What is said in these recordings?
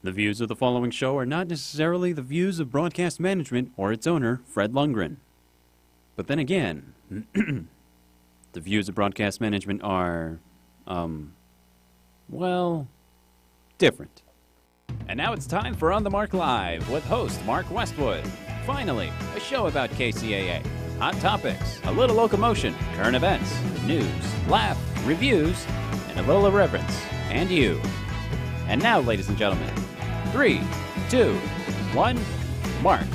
The views of the following show are not necessarily the views of broadcast management or its owner, Fred Lundgren. But then again, the views of broadcast management are, well, different. And now it's time for On the Mark Live with host Mark Westwood. Finally, a show about KCAA. Hot topics, a little locomotion, current events, news, laugh, reviews, and a little irreverence. And you. And now, ladies and gentlemen, 3, 2, 1, Mark.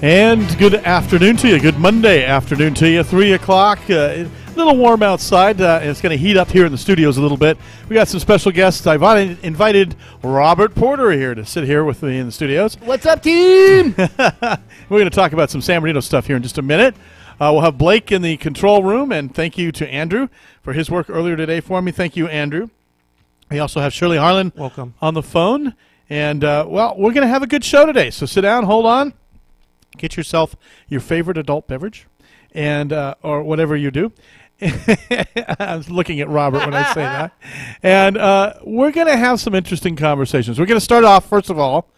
And good afternoon to you. Good Monday afternoon to you. 3 o'clock. A little warm outside. It's going to heat up here in the studios a little bit. We got some special guests. I've invited Robert Porter here to sit here with me in the studios. What's up, team? We're going to talk about some San Bernardino stuff here in just a minute. We'll have Blake in the control room, and thank you to Andrew for his work earlier today for me. Thank you, Andrew. We also have Shirley Harlan on the phone. And, well, we're going to have a good show today. So sit down, hold on, get yourself your favorite adult beverage, and or whatever you do. I was looking at Robert when I say that. And we're going to have some interesting conversations. We're going to start off, first of all,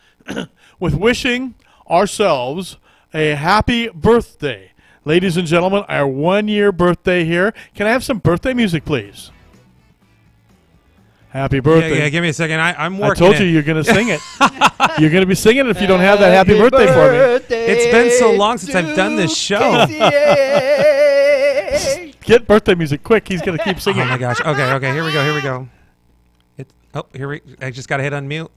with wishing ourselves a happy birthday. Ladies and gentlemen, our 1-year birthday here. Can I have some birthday music, please? Happy birthday. Yeah, give me a second. I'm working. I told you you're going to sing it. You're going to be singing it if you don't have that happy birthday for me. It's been so long since I've done this show. Get birthday music quick. He's going to keep singing. Oh, my gosh. Okay, here we go. I just got to hit unmute.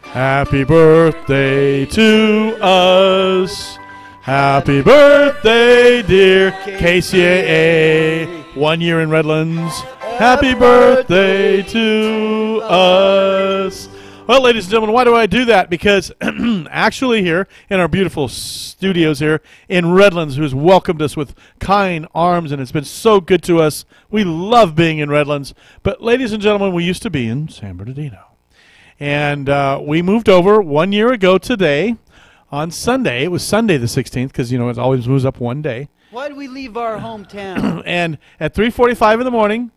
Happy birthday to us. Happy birthday, dear KCAA. 1 year in Redlands. Happy birthday to us. Well, ladies and gentlemen, why do I do that? Because actually here in our beautiful studios here in Redlands, who's welcomed us with kind arms, and it's been so good to us. We love being in Redlands. But ladies and gentlemen, we used to be in San Bernardino. And we moved over 1 year ago today on Sunday. It was Sunday the 16th because, you know, it always moves up one day. Why did we leave our hometown? And at 3:45 in the morning,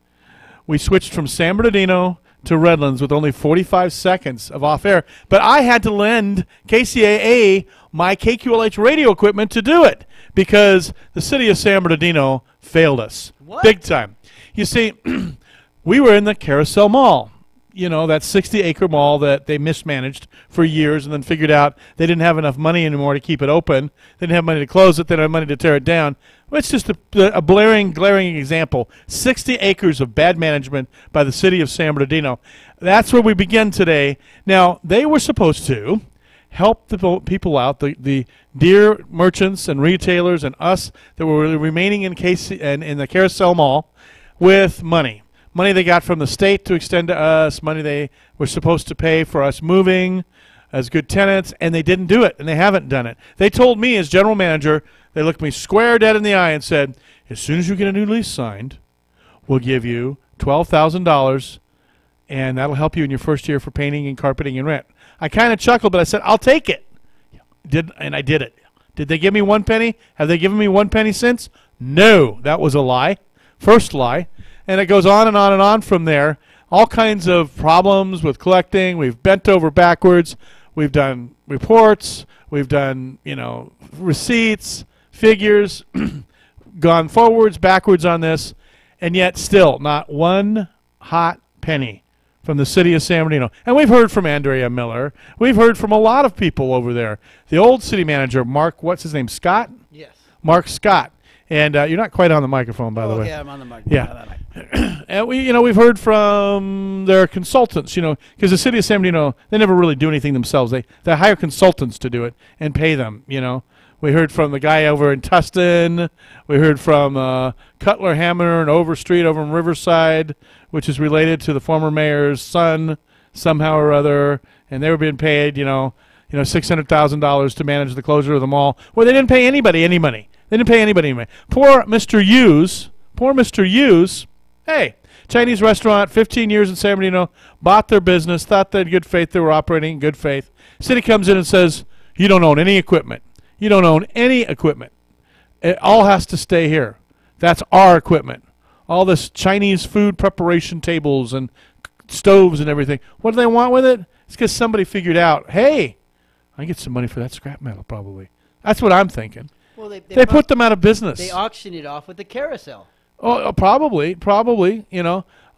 we switched from San Bernardino to Redlands with only 45 seconds of off-air. But I had to lend KCAA my KQLH radio equipment to do it because the city of San Bernardino failed us. What? Big time. You see, we were in the Carousel Mall. You know, that 60-acre mall that they mismanaged for years and then figured out they didn't have enough money anymore to keep it open. They didn't have money to close it. They didn't have money to tear it down. Well, it's just a glaring example. 60 acres of bad management by the city of San Bernardino. That's where we begin today. Now, they were supposed to help the people out, the dear merchants and retailers and us that were remaining in the Carousel Mall with money. Money they got from the state to extend to us, money they were supposed to pay for us moving as good tenants, and they didn't do it, and they haven't done it. They told me as general manager, they looked me square dead in the eye and said, as soon as you get a new lease signed, we'll give you $12,000, and that'll help you in your first year for painting and carpeting and rent. I kind of chuckled, but I said, I'll take it. And I did it. Did they give me 1 penny? Have they given me 1 penny since? No, that was a lie. First lie. And it goes on and on and on from there. All kinds of problems with collecting. We've bent over backwards. We've done reports. We've done, receipts, figures, gone forwards, backwards on this, and yet still not one hot penny from the city of San Bernardino. And we've heard from Andrea Miller. We've heard from a lot of people over there. The old city manager, Mark, what's his name, Scott? Yes. Mark Scott. And you're not quite on the microphone, by the way. Yeah, I'm on the microphone. Yeah. And we've heard from their consultants, because the city of San Bernardino, they never really do anything themselves. They hire consultants to do it and pay them, We heard from the guy over in Tustin. We heard from Cutler Hammer and Overstreet over in Riverside, which is related to the former mayor's son somehow or other. And they were being paid, $600,000 to manage the closure of the mall, where they didn't pay anybody any money. They didn't pay anybody any money. Poor Mr. Hughes, hey, Chinese restaurant, 15 years in San Bernardino, bought their business, thought they had good faith, they were operating in good faith. City comes in and says, you don't own any equipment. You don't own any equipment. It all has to stay here. That's our equipment. All this Chinese food preparation tables and stoves and everything. What do they want with it? It's because somebody figured out, hey, I get some money for that scrap metal probably. That's what I'm thinking. Well, They put them out of business. They auction it off with the carousel. Oh, probably.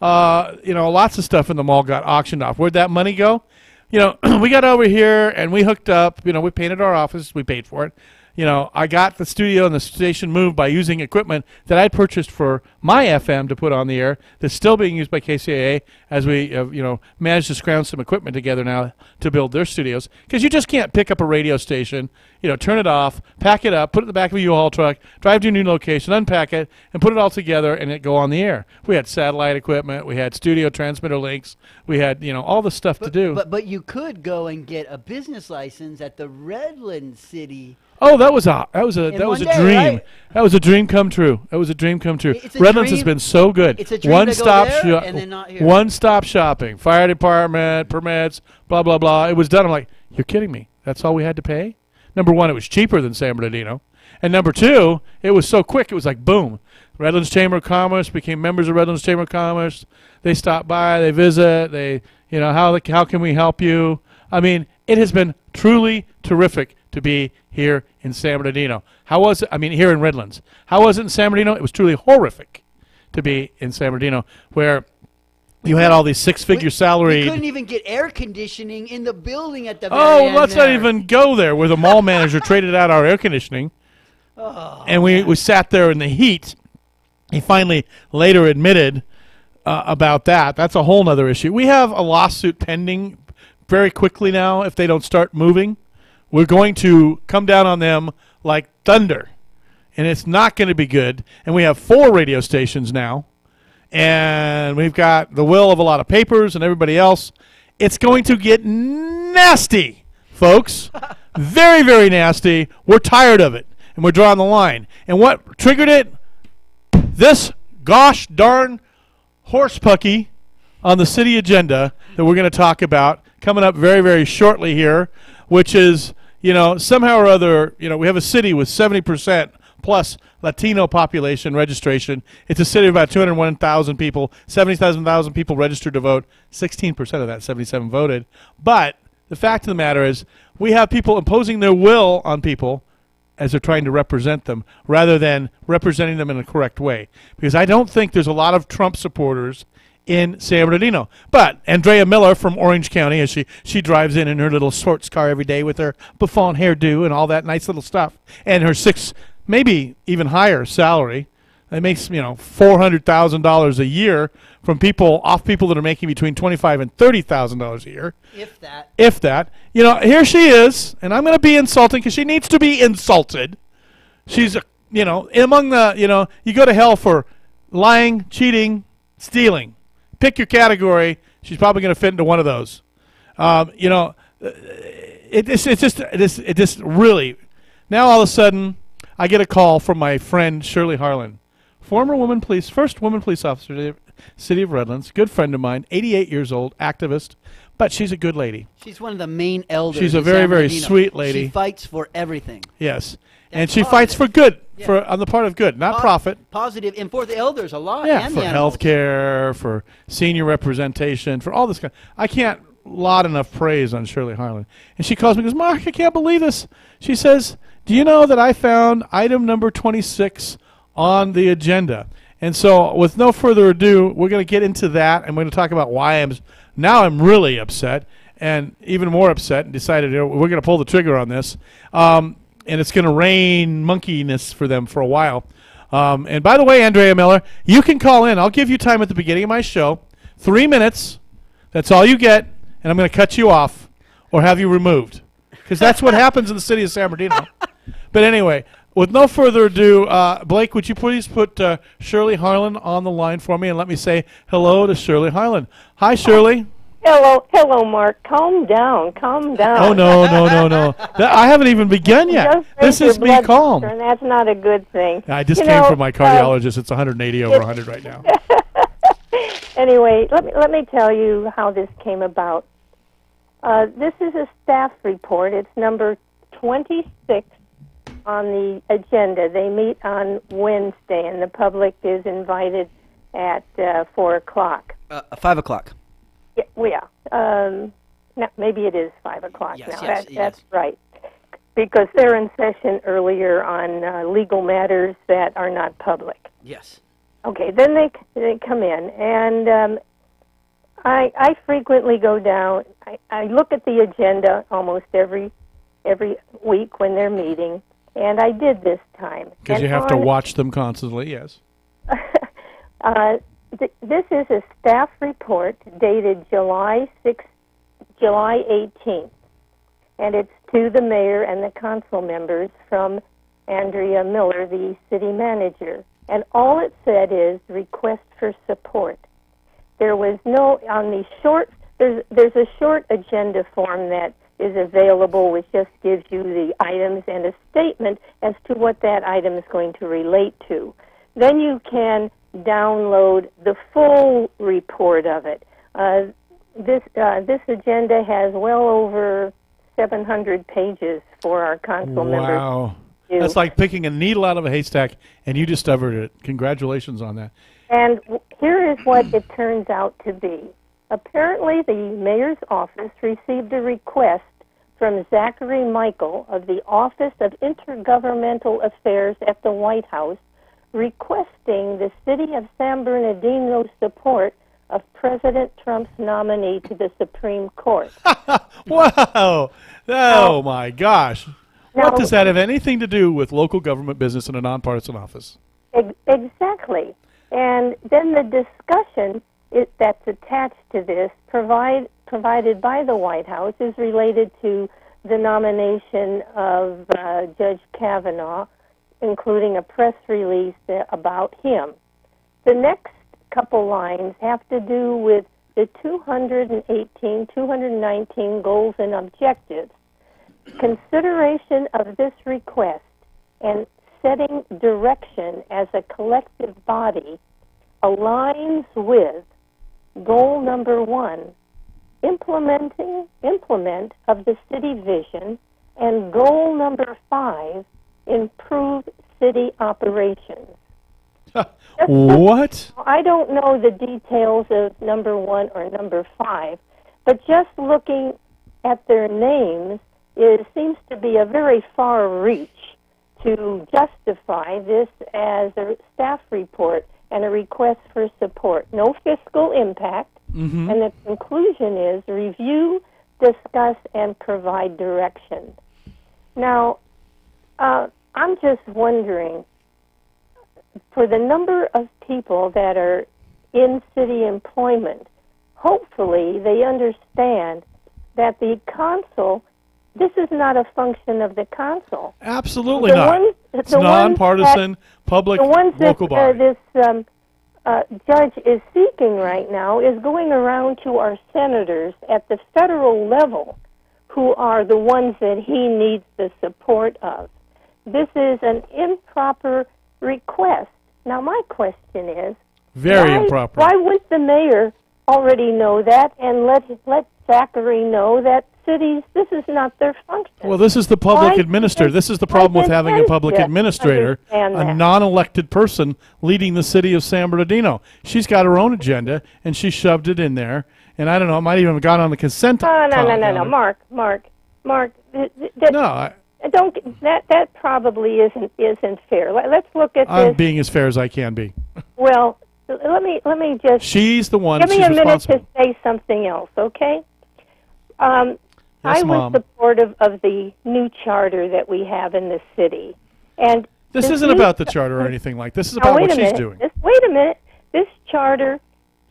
Lots of stuff in the mall got auctioned off. Where'd that money go? We got over here and we hooked up. We painted our office. We paid for it. I got the studio and the station moved by using equipment that I purchased for my FM to put on the air that's still being used by KCAA as we, managed to scrounge some equipment together now to build their studios. Because you just can't pick up a radio station, turn it off, pack it up, put it in the back of a U-Haul truck, drive to a new location, unpack it, and put it all together and it go on the air. We had satellite equipment. We had studio transmitter links. We had, all the stuff to do. But you could go and get a business license at the Redland City. Oh, that was a dream. Right? That was a dream come true. Redlands has been so good. It's a dream to go there and then not here. One-stop shopping, fire department, permits, blah blah blah. It was done. I'm like, you're kidding me? That's all we had to pay? Number one, it was cheaper than San Bernardino, and number two, it was so quick. It was like boom. Redlands Chamber of Commerce became members of Redlands Chamber of Commerce. They stop by, they visit, they how can we help you? I mean, it has been truly terrific to be here in San Bernardino. How was it? I mean, here in Redlands. How was it in San Bernardino? It was truly horrific to be in San Bernardino, where you had all these six-figure salary. We couldn't even get air conditioning in the building at the Oh, very end let's not there. even go there, where the mall manager traded out our air conditioning, and we sat there in the heat. He finally later admitted about that. That's a whole other issue. We have a lawsuit pending very quickly now if they don't start moving. We're going to come down on them like thunder, and it's not going to be good. And we have 4 radio stations now, and we've got the will of a lot of papers and everybody else. It's going to get nasty, folks. Very, very nasty. We're tired of it, and we're drawing the line. And what triggered it? This gosh darn horse pucky on the city agenda that we're going to talk about coming up very, very shortly here, which is, somehow or other, we have a city with 70% plus Latino population registration. It's a city of about 201,000 people, 70,000 people registered to vote. 16% of that 77 voted. But the fact of the matter is we have people imposing their will on people as they're trying to represent them rather than representing them in a correct way. Because I don't think there's a lot of Trump supporters in San Bernardino. But Andrea Miller from Orange County, as she drives in her little sports car every day with her bouffant hairdo and all that nice little stuff, and her 6, maybe even higher salary, that makes $400,000 a year from people that are making between $25,000 and $30,000 a year. If that. Here she is, and I'm going to be insulting because she needs to be insulted. She's among the you go to hell for lying, cheating, stealing. Pick your category. She's probably going to fit into one of those. It just really. Now all of a sudden, I get a call from my friend Shirley Harlan, first woman police officer in the city of Redlands, good friend of mine, 88 years old, activist, but she's a good lady. She's one of the main elders. She's a in very, San very Bernardino. sweet lady. She fights for everything. Yes. And she fights for good, Yeah. on the part of good, not profit. Positive, and for the elders a lot. Yeah, and for the health care, for senior representation, for all this kind. I can't lot enough praise on Shirley Harlan. And she calls me and goes, Mark, I can't believe this. She says, do you know that I found item number 26 on the agenda? And so with no further ado, we're going to get into that, and we're going to talk about why I'm really upset, and even more upset, and decided we're going to pull the trigger on this. And it's going to rain monkeyness for them for a while. And by the way, Andrea Miller, you can call in. I'll give you time at the beginning of my show, 3 minutes. That's all you get, and I'm going to cut you off or have you removed, because that's what happens in the city of San Bernardino. But anyway, with no further ado, Blake, would you please put Shirley Harlan on the line for me and let me say hello to Shirley Harlan. Hi, Shirley. Hello, Mark. Calm down. Oh, no. I haven't even begun yet. This is me calm. And that's not a good thing. I just came from my cardiologist. It's 180 over 100 right now. Anyway, let me tell you how this came about. This is a staff report. It's number 26 on the agenda. They meet on Wednesday, and the public is invited at 4 o'clock. 5 o'clock. Yeah. Now, maybe it is 5 o'clock Yes, now. yes, That's right. Because they're in session earlier on legal matters that are not public. Yes. Okay, then they come in, and I frequently go down. I look at the agenda almost every week when they're meeting, and I did this time. Because you have to watch them constantly, yes. This is a staff report dated July 18th, and it's to the mayor and the council members from Andrea Miller, the city manager. And all it said is request for support. There was no, on the short, there's a short agenda form that is available, which just gives you the items and a statement as to what that item is going to relate to. Then you can download the full report of it. This agenda has well over 700 pages for our council members. Wow. That's like picking a needle out of a haystack, and you discovered it. Congratulations on that. And here is what it turns out to be. Apparently, the mayor's office received a request from Zachary Michael of the Office of Intergovernmental Affairs at the White House requesting the city of San Bernardino's support of President Trump's nominee to the Supreme Court. Wow. Oh, my gosh. Now, What does that have anything to do with local government business in a nonpartisan office? Exactly. And then the discussion that's attached to this, provided by the White House, is related to the nomination of Judge Kavanaugh, including a press release about him. The next couple lines have to do with the 219 goals and objectives. Consideration of this request and setting direction as a collective body aligns with goal number 1, implement of the city vision, and goal number 5, improve city operations. What? I don't know the details of number 1 or number 5, but just looking at their names, it seems to be a very far reach to justify this as a staff report and a request for support. No fiscal impact, and the conclusion is review, discuss, and provide direction. Now, I'm just wondering, for the number of people that are in city employment, hopefully they understand that the council, this is not a function of the council. Absolutely not. It's nonpartisan, public, local body. This judge is seeking right now is going around to our senators at the federal level, who are the ones that he needs the support of. This is an improper request. Now, my question is, very improper. Why would the mayor already know that and let Zachary know that cities, this is not their function? Well, this is the public administrator. This is the problem with having a public administrator, a non-elected person leading the city of San Bernardino. She's got her own agenda, and she shoved it in there. And I don't know, it might even have gone on the consent. No, Mark. No, that probably isn't fair. Let's look at this. I'm being as fair as I can be. Well, let me just. She's the one. Give me a minute responsible. to say something else, okay? Yes, I Mom. was supportive of the new charter that we have in the city, and This isn't about the charter or anything like this. This is about what she's doing. Wait a minute. This charter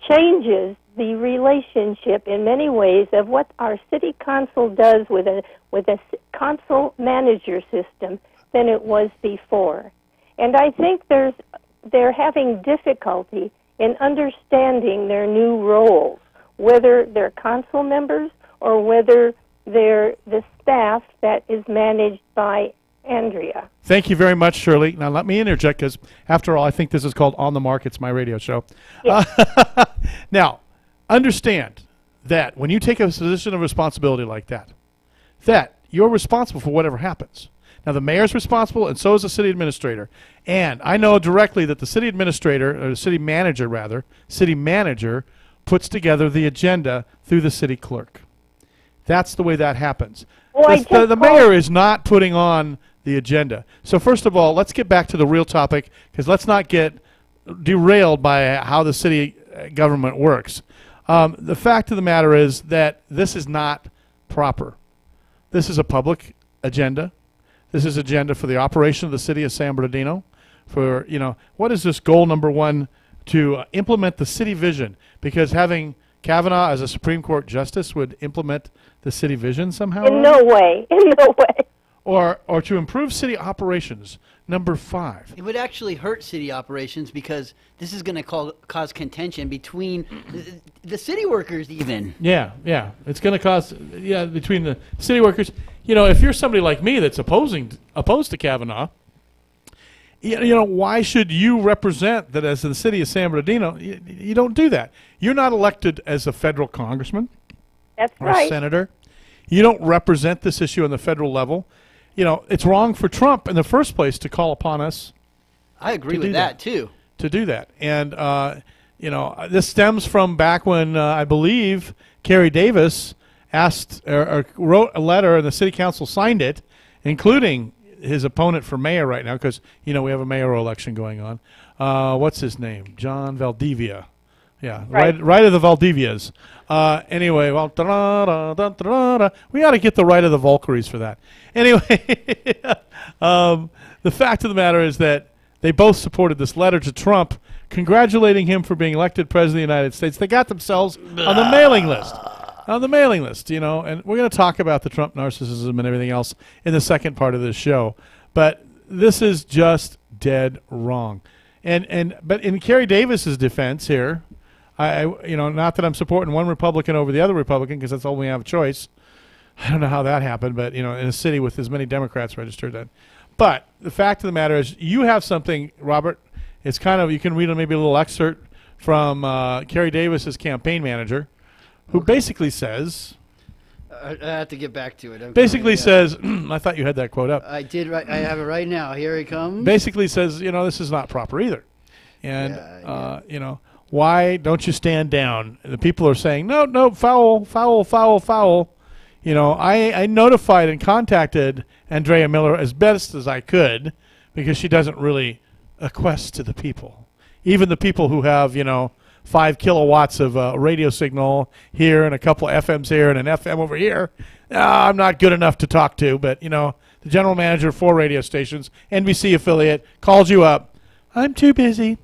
changes the relationship in many ways of what our city council does with a council manager system than it was before. And I think they're having difficulty in understanding their new roles, whether they're council members or whether they're the staff that is managed by Andrea. Thank you very much, Shirley. Now, let me interject, because after all, I think this is called On the Mark. It's my radio show. Yes. Now, understand that when you take a position of responsibility like that, that you're responsible for whatever happens. Now, the mayor's responsible, and so is the city administrator. And I know directly that the city administrator, or the city manager, puts together the agenda through the city clerk. That's the way that happens. Well, The mayor is not putting on the agenda. So first of all, let's get back to the real topic, because let's not get derailed by how the city government works. The fact of the matter is that this is not proper. This is a public agenda. This is agenda for the operation of the city of San Bernardino. For, what is this goal number one? To implement the city vision, because having Kavanaugh as a Supreme Court justice would implement the city vision somehow? In no way. In no way. Or to improve city operations, number 5. It would actually hurt city operations, because this is going to cause contention between the city workers even. Yeah. It's going to cause, between the city workers. If you're somebody like me that's opposed to Kavanaugh, why should you represent that as the city of San Bernardino? You don't do that. You're not elected as a federal congressman. That's or right. a senator. You don't represent this issue on the federal level. It's wrong for Trump in the first place to call upon us. I agree with that too. To do that. And, this stems from back when I believe Kerry Davis asked or wrote a letter and the city council signed it, including his opponent for mayor right now, because, we have a mayoral election going on. What's his name? John Valdivia. Yeah, right of the Valdivias. Anyway, well, we ought to get the right of the Valkyries for that. Anyway, the fact of the matter is that they both supported this letter to Trump, congratulating him for being elected president of the United States. They got themselves on the mailing list. And we're going to talk about the Trump narcissism and everything else in the second part of this show. But this is just dead wrong. But in Kerry Davis's defense here, I not that I'm supporting one Republican over the other Republican, because that's all we have a choice. I don't know how that happened, but in a city with as many Democrats registered. But the fact of the matter is, you have something, Robert. It's kind of, you can read maybe a little excerpt from Kerry Davis's campaign manager, who basically says, I have to get back to it. Okay, basically says, I thought you had that quote up. I did. I have it right now. Here it comes. Basically says, this is not proper either. And, why don't you stand down? The people are saying, no, foul, foul, foul, foul. I notified and contacted Andrea Miller as best as I could, because she doesn't really acquiesce to the people. Even the people who have, 5 kilowatts of radio signal here and a couple of FMs here and an FM over here, I'm not good enough to talk to. But, the general manager of 4 radio stations, NBC affiliate, calls you up. I'm too busy.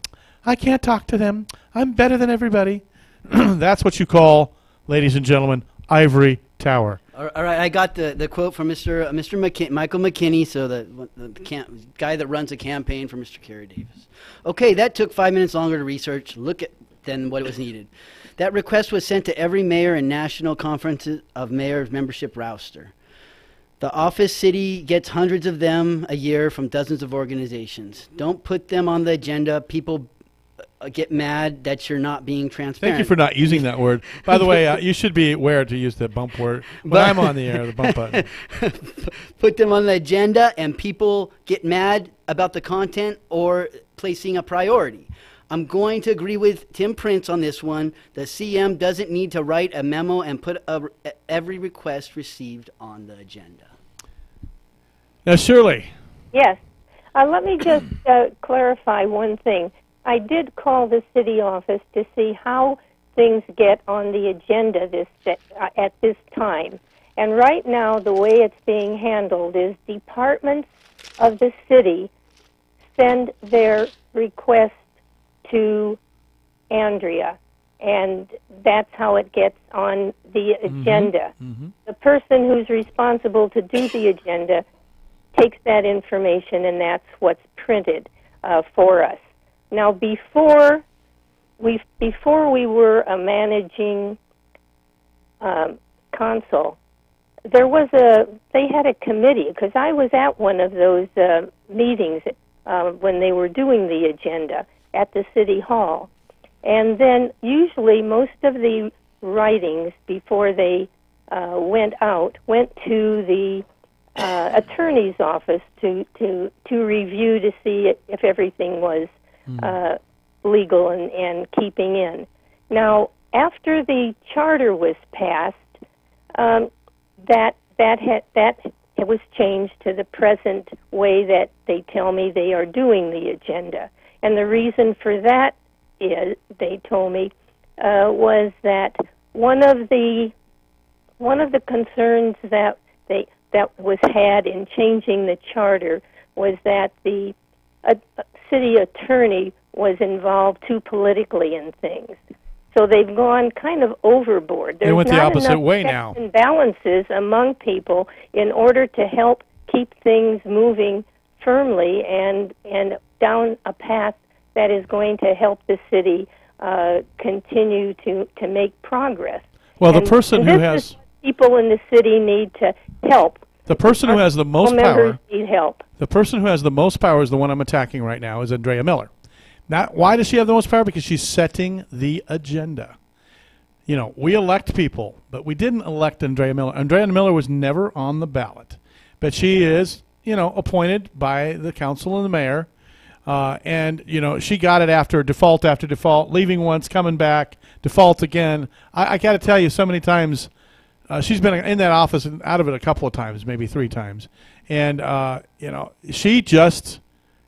I can't talk to them. I'm better than everybody. That's what you call, ladies and gentlemen, ivory tower. All right, I got the quote from Mr. Michael McKinney, so the guy that runs a campaign for Mr. Kerry Davis. Okay, that took 5 minutes longer to research. Than what was needed. That request was sent to every mayor and national conference of mayors membership roster. The office city gets hundreds of them a year from dozens of organizations. Don't put them on the agenda. People get mad that you're not being transparent. Thank you for not using that word. By the way, you should be aware to use the bump word. When I'm on the air, the bump button. Put them on the agenda, and people get mad about the content or placing a priority. I'm going to agree with Tim Prince on this one. The CM doesn't need to write a memo and put every request received on the agenda. Now, Shirley. Yes. Let me just clarify one thing. I did call the city office to see how things get on the agenda at this time. And right now, the way it's being handled is departments of the city send their requests to Andrea, and that's how it gets on the agenda. Mm-hmm. The person who's responsible to do the agenda takes that information, and that's what's printed for us. Now, before we were a managing consul, they had a committee, because I was at one of those meetings when they were doing the agenda at the city hall. And then usually most of the writings before they went to the attorney's office to review to see if everything was legal and keeping in. Now, after the charter was passed, it was changed to the present way that they tell me they are doing the agenda. And the reason for that is, they told me, was that one of the concerns that was had in changing the charter was that the city attorney was involved too politically in things. So they've gone kind of overboard. They went the opposite way checks now. and balances among people in order to help keep things moving firmly and down a path that is going to help the city continue to make progress. Well, the person who has people in the city need to help. The person who has the most members power need help. The person who has the most power is the one I'm attacking right now, is Andrea Miller. Why does she have the most power? Because she's setting the agenda. You know, we elect people, but we didn't elect Andrea Miller. Andrea Miller was never on the ballot, but she is, you know, appointed by the council and the mayor. And, you know, she got it after default, leaving once, coming back, default again. I got to tell you, so many times she's been in that office and out of it a couple of times, maybe 3 times. And, you know, she just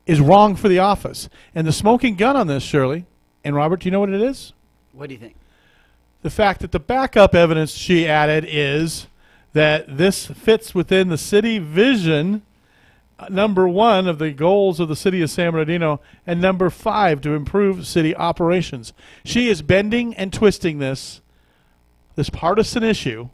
is wrong for the office. And the smoking gun on this, Shirley and Robert, do you know what it is? What do you think? The fact that the backup evidence she added is that this fits within the city vision, number 1 of the goals of the city of San Bernardino, and number 5 to improve city operations. She is bending and twisting this partisan issue,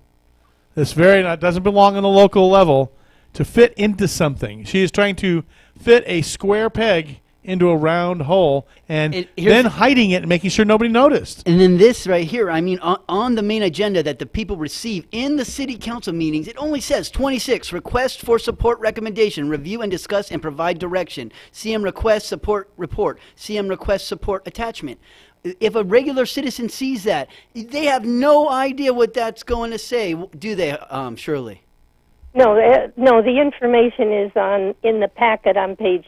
this doesn't belong on the local level, to fit into something. She is trying to fit a square peg into a round hole and then hiding it and making sure nobody noticed. And then this right here, I mean, on the main agenda that the people receive in the city council meetings, it only says 26, request for support recommendation, review and discuss and provide direction, CM request support report, CM request support attachment. If a regular citizen sees that, they have no idea what that's going to say, do they, Shirley? No, the information is in the packet on page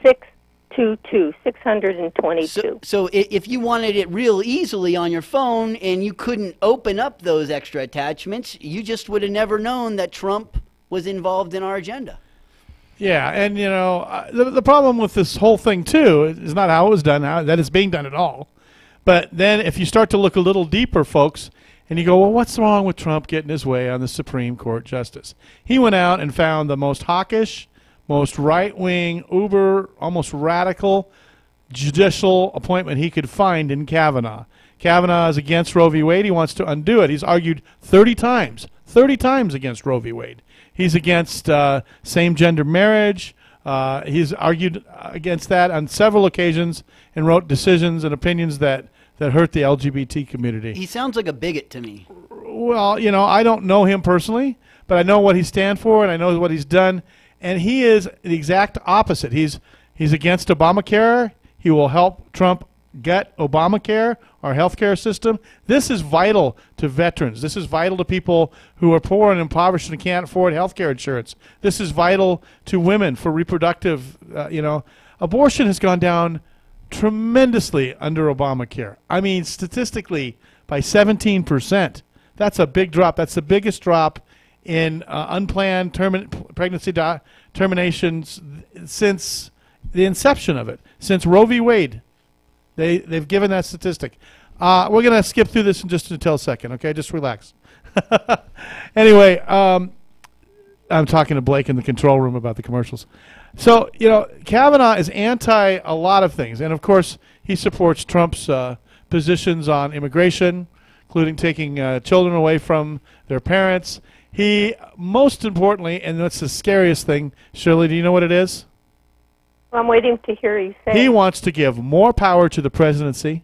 622. So if you wanted it real easily on your phone and you couldn't open up those extra attachments, you just would have never known that Trump was involved in our agenda. Yeah, and you know, the problem with this whole thing too is not how it was done, how that it's being done at all. But then if you start to look a little deeper, folks, and you go, well, what's wrong with Trump getting his way on the Supreme Court justice? He went out and found the most hawkish, most right-wing, almost radical judicial appointment he could find in Kavanaugh. Kavanaugh is against Roe v. Wade. He wants to undo it. He's argued 30 times against Roe v. Wade. He's against same-gender marriage. He's argued against that on several occasions and wrote decisions and opinions that hurt the LGBT community. He sounds like a bigot to me. Well, you know, I don't know him personally, but I know what he stands for and I know what he's done. And he is the exact opposite. He's against Obamacare. He will help Trump get Obamacare, our health care system. This is vital to veterans. This is vital to people who are poor and impoverished and can't afford health care insurance. This is vital to women for reproductive, abortion has gone down tremendously under Obamacare. I mean, statistically, by 17%. That's a big drop. That's the biggest drop in unplanned pregnancy terminations since the inception of it, since Roe v. Wade. They've given that statistic. We're going to skip through this in just until a second, okay? Just relax. Anyway, I'm talking to Blake in the control room about the commercials. So, you know, Kavanaugh is anti a lot of things. And, of course, he supports Trump's positions on immigration, including taking children away from their parents. He, most importantly, and that's the scariest thing, Shirley, do you know what it is? I'm waiting to hear you say. He wants to give more power to the presidency.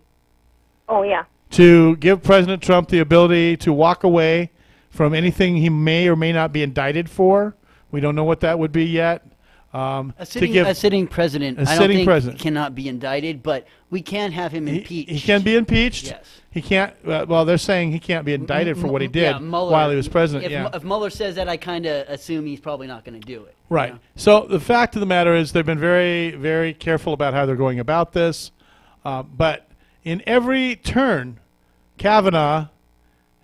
Oh, yeah. To give President Trump the ability to walk away from anything he may or may not be indicted for. We don't know what that would be yet. A sitting president, I don't think cannot be indicted, but we can have him impeached. He can be impeached. Yes. He can't. Well, they're saying he can't be indicted for what he did while he was president. If Mueller says that, I kind of assume he's probably not going to do it. Right. You know? So the fact of the matter is they've been very, very careful about how they're going about this. But in every turn, Kavanaugh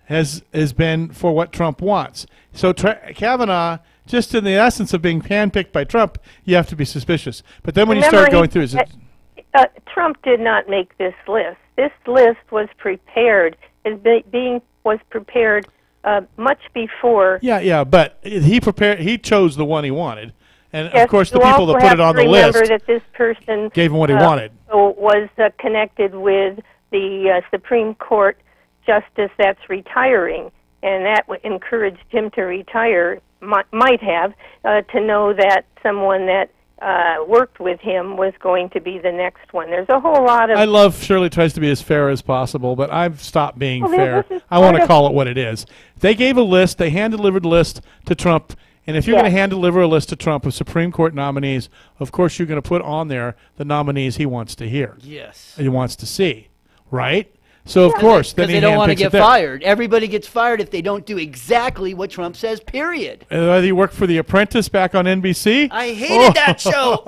has been for what Trump wants. So Kavanaugh, just in the essence of being handpicked by Trump, you have to be suspicious. But then when you start going through, Trump did not make this list. This list was prepared was prepared much before. Yeah, but he chose the one he wanted, and yes, of course the people that put it on the list remember that this person gave him what he wanted. Was connected with the Supreme Court justice that's retiring, and that encouraged him to retire. Might have to know that someone that worked with him was going to be the next one. There's a whole lot of... I love Shirley tries to be as fair as possible, but I've stopped being fair. I want to call it what it is. They gave a list. They hand-delivered a list to Trump, and if you're going to hand-deliver a list to Trump of Supreme Court nominees, of course you're going to put on there the nominees he wants to hear. Yes. He wants to see, right? So, of course, then because they don't want to get fired. Everybody gets fired if they don't do exactly what Trump says, period. He worked for The Apprentice back on NBC. I hated that show.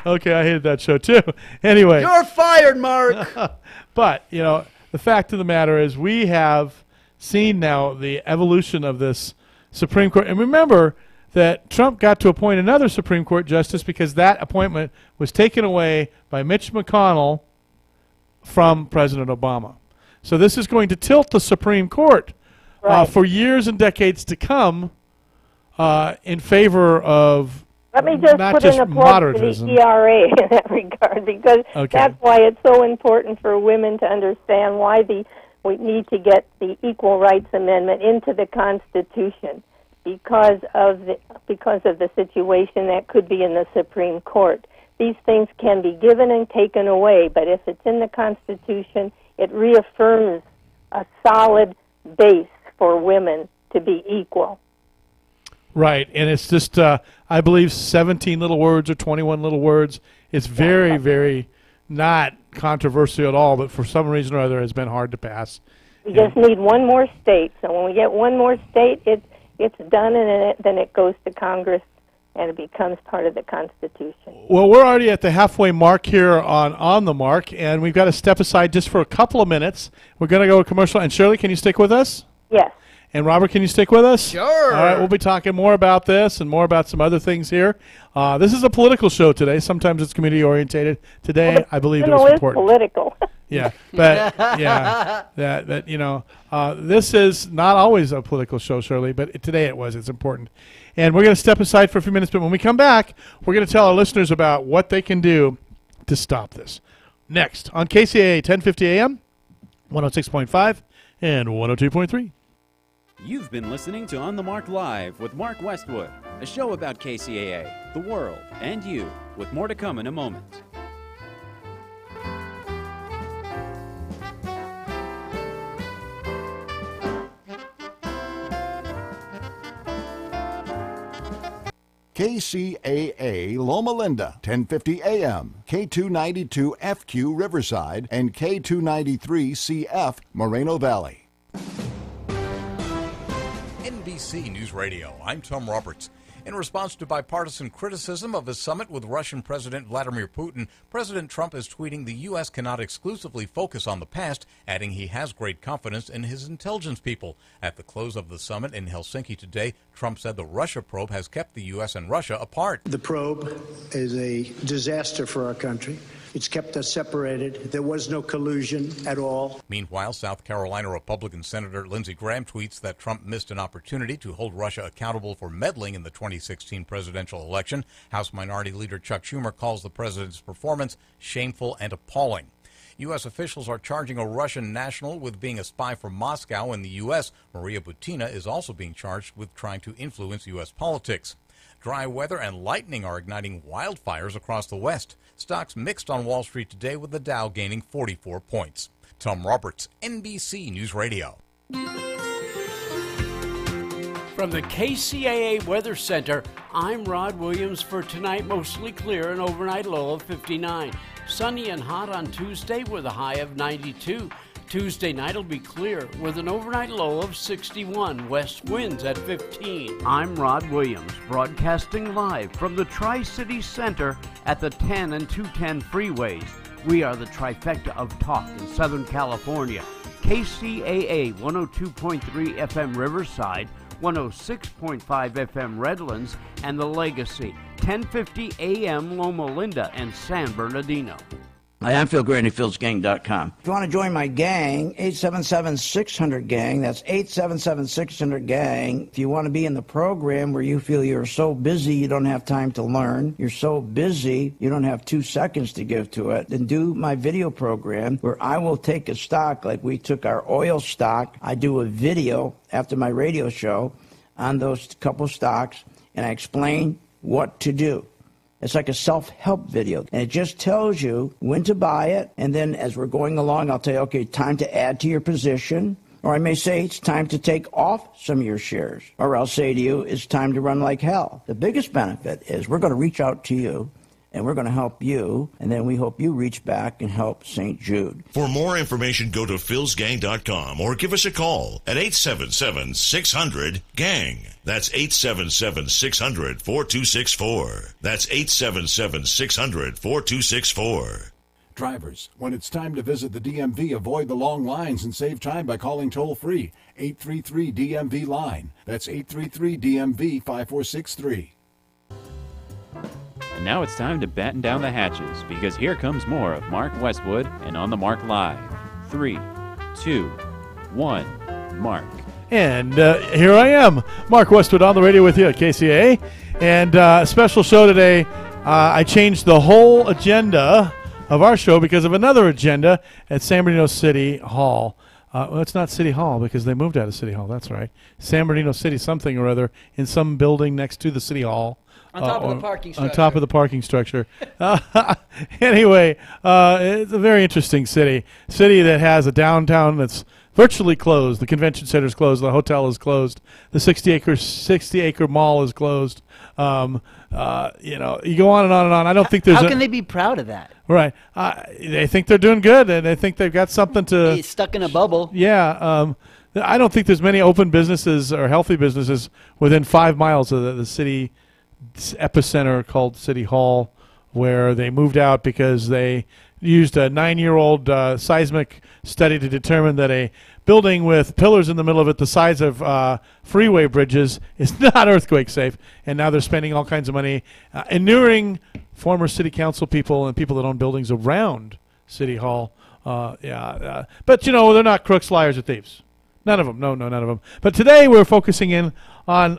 Okay, I hated that show, too. Anyway. You're fired, Mark. But, the fact of the matter is we have seen now the evolution of this Supreme Court. And remember that Trump got to appoint another Supreme Court justice because that appointment was taken away by Mitch McConnell from President Obama. So this is going to tilt the Supreme Court for years and decades to come in favor of Let me just not put just in a plug for moderatism. the ERA in that regard, because that's why it's so important for women to understand why we need to get the Equal Rights Amendment into the Constitution because of the situation that could be in the Supreme Court. These things can be given and taken away, but if it's in the Constitution, it reaffirms a solid base for women to be equal. Right, and it's just, I believe, 17 little words or 21 little words. It's very, very not controversial at all, but for some reason or other, it's been hard to pass. We just need one more state. So when we get one more state, it's done, and then it goes to Congress, and it becomes part of the Constitution. Well, we're already at the halfway mark here on the mark, and we've got to step aside just for a couple of minutes. We're going to go to commercial. And Shirley, can you stick with us? Yes. And Robert, can you stick with us? Sure. All right, we'll be talking more about this and more about some other things here. This is a political show today. Sometimes it's community-orientated. Today, I believe it was important. Political. Yeah, but this is not always a political show, Shirley, but today it was. It's important. And we're going to step aside for a few minutes, but when we come back, we're going to tell our listeners about what they can do to stop this. Next, on KCAA 1050 AM, 106.5 and 102.3. You've been listening to On the Mark Live with Mark Westwood, a show about KCAA, the world, and you, with more to come in a moment. KCAA Loma Linda, 1050 AM, K292FQ Riverside, and K293CF Moreno Valley. NBC News Radio, I'm Tom Roberts. In response to bipartisan criticism of his summit with Russian President Vladimir Putin, President Trump is tweeting the U.S. cannot exclusively focus on the past, adding he has great confidence in his intelligence people. At the close of the summit in Helsinki today, Trump said the Russia probe has kept the U.S. and Russia apart. The probe is a disaster for our country. It's kept us separated. There was no collusion at all. Meanwhile, South Carolina Republican Senator Lindsey Graham tweets that Trump missed an opportunity to hold Russia accountable for meddling in the 2016 presidential election. House Minority Leader Chuck Schumer calls the president's performance shameful and appalling. U.S. officials are charging a Russian national with being a spy for Moscow in the U.S. Maria Butina is also being charged with trying to influence U.S. politics. Dry weather and lightning are igniting wildfires across the West. Stocks mixed on Wall Street today with the Dow gaining 44 points. Tom Roberts, NBC News Radio. From the KCAA Weather Center, I'm Rod Williams for tonight. Mostly clear, an overnight low of 59. Sunny and hot on Tuesday with a high of 92. Tuesday night will be clear with an overnight low of 61, west winds at 15. I'm Rod Williams, broadcasting live from the Tri-City Center at the 10 and 210 freeways. We are the trifecta of talk in Southern California. KCAA 102.3 FM Riverside, 106.5 FM Redlands, and The Legacy, 1050 AM Loma Linda and San Bernardino. Hi, I'm Phil Grandy, philsgang.com. If you want to join my gang, 877-600-GANG. That's 877-600-GANG. If you want to be in the program where you feel you're so busy you don't have time to learn, you're so busy you don't have 2 seconds to give to it, then do my video program where I will take a stock like we took our oil stock. I do a video after my radio show on those couple stocks, and I explain what to do. It's like a self-help video, and it just tells you when to buy it, and then as we're going along, I'll tell you, okay, time to add to your position, or I may say it's time to take off some of your shares, or I'll say to you, it's time to run like hell. The biggest benefit is we're going to reach out to you, and we're going to help you, and then we hope you reach back and help St. Jude. For more information, go to philsgang.com or give us a call at 877-600-GANG. That's 877-600-4264. That's 877-600-4264. Drivers, when it's time to visit the DMV, avoid the long lines and save time by calling toll-free 833-DMV-LINE. That's 833-DMV-5463. And now it's time to batten down the hatches, because here comes more of Mark Westwood and On the Mark Live. 3, 2, 1, Mark. And here I am, Mark Westwood on the radio with you at KCAA. And a special show today. I changed the whole agenda of our show because of another agenda at San Bernardino City Hall. Well, it's not City Hall because they moved out of City Hall. That's right. San Bernardino City something or other in some building next to the City Hall. On top of the parking structure. On top of the parking structure. Anyway, it's a very interesting city. City that has a downtown that's virtually closed. The convention center is closed. The hotel is closed. The 60-acre mall is closed. You go on and on and on. I don't think there's. How can they be proud of that? Right. They think they're doing good, and they think they've got something to. He's stuck in a bubble. Yeah. I don't think there's many open businesses or healthy businesses within 5 miles of the city epicenter called City Hall, where they moved out because they used a 9-year-old seismic study to determine that a building with pillars in the middle of it the size of freeway bridges is not earthquake safe, and now they're spending all kinds of money inuring former city council people and people that own buildings around City Hall. But they're not crooks, liars, or thieves. None of them. No, none of them. But today we're focusing in on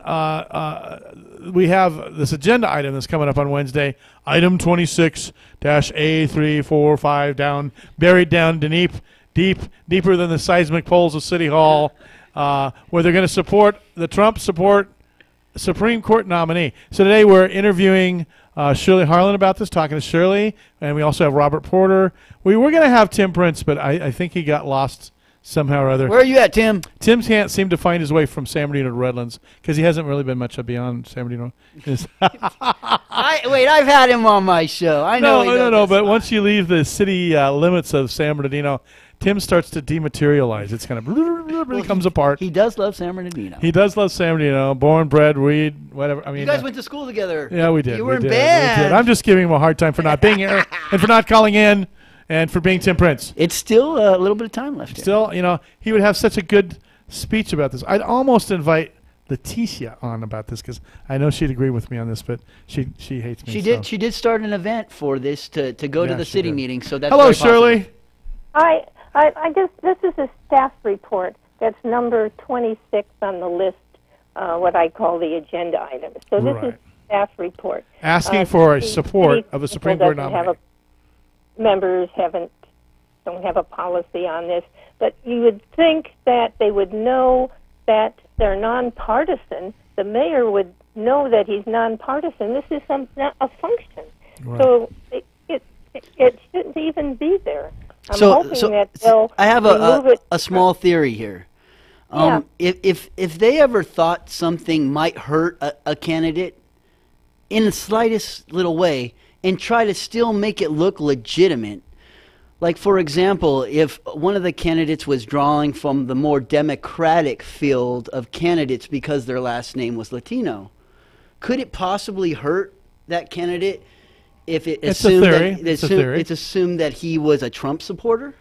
we have this agenda item that's coming up on Wednesday, item 26-A345, down, buried down deeper than the seismic poles of City Hall, where they're going to support the Trump Supreme Court nominee. So today we're interviewing Shirley Harlan about this, talking to Shirley, and we also have Robert Porter. We were going to have Tim Prince, but I think he got lost somehow or other. Where are you at, Tim? Tim can't seem to find his way from San Bernardino to Redlands because he hasn't really been much beyond San Bernardino. I've had him on my show. I know. No. But once you leave the city limits of San Bernardino, Tim starts to dematerialize. It's kind of really comes apart. He does love San Bernardino. He does love San Bernardino. Born, bred, read, whatever. I mean, you guys went to school together. Yeah, we did. You were in band. I'm just giving him a hard time for not being here and for not calling in. And for being Tim Prince. It's still a little bit of time left. Still, he would have such a good speech about this. I'd almost invite Leticia on about this because I know she'd agree with me on this, but she hates me. She did start an event for this to go to the city meeting. So that's hello, Shirley. I just this is a staff report that's number 26 on the list, what I call the agenda item. So this is a staff report asking for support of a Supreme Court nominee. Members don't have a policy on this, but you would think that they would know that they're nonpartisan. The mayor would know that he's nonpartisan. This is a function, so it shouldn't even be there. I'm hoping that they'll I have a small theory here. Yeah. If they ever thought something might hurt a candidate in the slightest little way, and try to still make it look legitimate. Like, for example, if one of the candidates was drawing from the more democratic field of candidates because their last name was Latino, could it possibly hurt that candidate if it's assumed that he was a Trump supporter?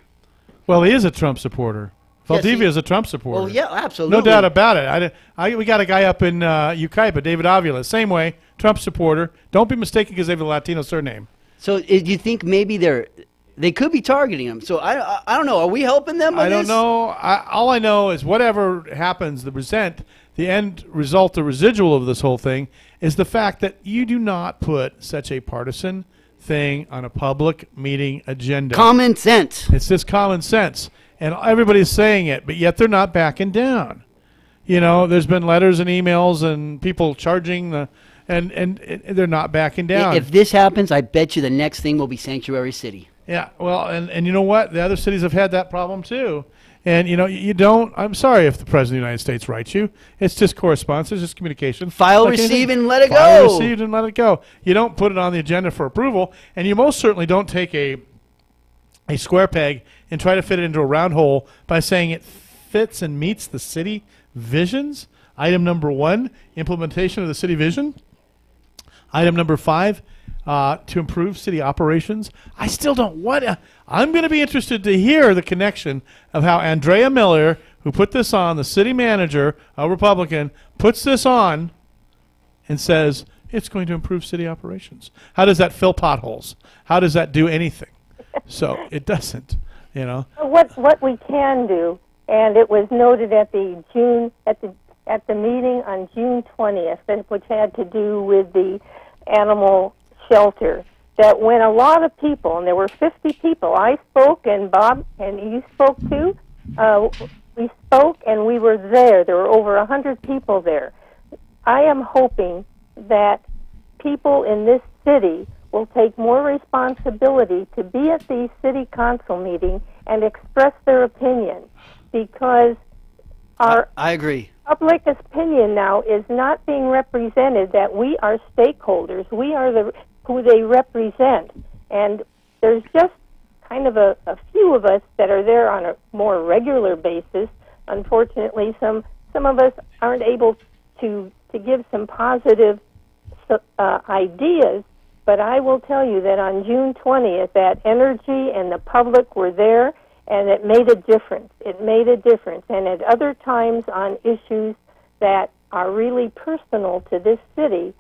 Well, he is a Trump supporter. Valdivia is a Trump supporter. Well, yeah, absolutely. No doubt about it. We got a guy up in Yucaipa, David Avila, same way, Trump supporter. Don't be mistaken because they have a Latino surname. So do you think maybe they could be targeting him? So I don't know. Are we helping them on I don't this? know. All I know is whatever happens, the end result, the residual of this whole thing is the fact that you do not put such a partisan thing on a public meeting agenda. Common sense. It's just common sense. And everybody's saying it, but yet they're not backing down. You know, there's been letters and emails and people charging and they're not backing down. If this happens, I bet you the next thing will be Sanctuary City. Yeah, well, and you know what? The other cities have had that problem too. And, you know, you don't, I'm sorry if the President of the United States writes you. It's just correspondence. It's just communication. File received and let it go. File received and let it go. You don't put it on the agenda for approval, and you most certainly don't take a square peg and try to fit it into a round hole by saying it fits and meets the city visions. Item number 1, implementation of the city vision. Item number 5, to improve city operations. I still don't I'm going to be interested to hear the connection of how Andrea Miller, who put this on, the city manager, a Republican, puts this on and says it's going to improve city operations. How does that fill potholes? How does that do anything? So it doesn't, you know. What we can do, and it was noted at the meeting on June 20th, which had to do with the animal shelter, that when a lot of people, and there were 50 people, I spoke and Bob and you spoke too, we spoke and we were there. There were over 100 people there. I am hoping that people in this city will take more responsibility to be at the city council meeting and express their opinion, because I agree. Public opinion now is not being represented, that we are stakeholders. We are who they represent. And there's just kind of a few of us that are there on a more regular basis. Unfortunately, some of us aren't able to give some positive ideas. But I will tell you that on June 20th, that energy and the public were there, and it made a difference. It made a difference. And at other times on issues that are really personal to this city,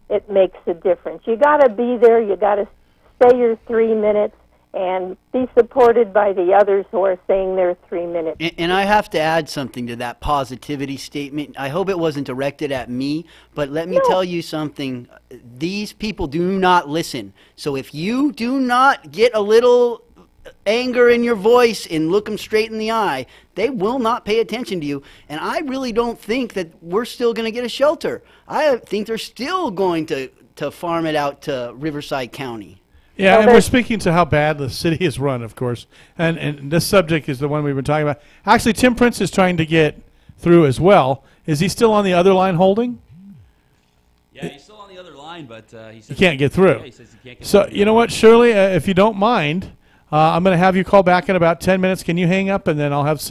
it makes a difference. You got to be there. You got to say your 3 minutes and be supported by the others who are saying their 3 minutes. And I have to add something to that positivity statement. I hope it wasn't directed at me, but let me tell you something. These people do not listen. So if you do not get a little anger in your voice and look them straight in the eye, they will not pay attention to you. And I really don't think that we're still going to get a shelter. I think they're still going to farm it out to Riverside County. Yeah, and we're speaking to how bad the city is run, of course. And this subject is the one we've been talking about. Actually, Tim Prince is trying to get through as well. Is he still on the other line holding? Yeah, he's still on the other line, but he says he can't get through. Yeah, he says he can't get so, through. You know what, Shirley, if you don't mind, I'm going to have you call back in about 10 minutes. Can you hang up, and then I'll have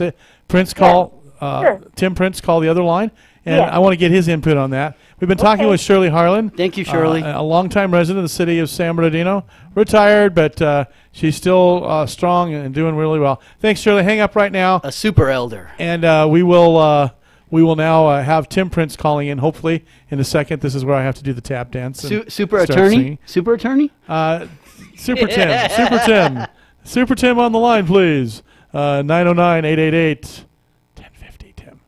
Prince call, sure. Tim Prince call the other line, and I want to get his input on that. We've been talking with Shirley Harlan. Thank you, Shirley. A longtime resident of the city of San Bernardino. Retired, but she's still strong and doing really well. Thanks, Shirley. Hang up right now. A super elder. And we will now have Tim Prince calling in, hopefully, in a second. This is where I have to do the tap dance. Super attorney? Singing. Super attorney? Super Tim. Super Tim. Super Tim on the line, please. 909-888-1050, Tim.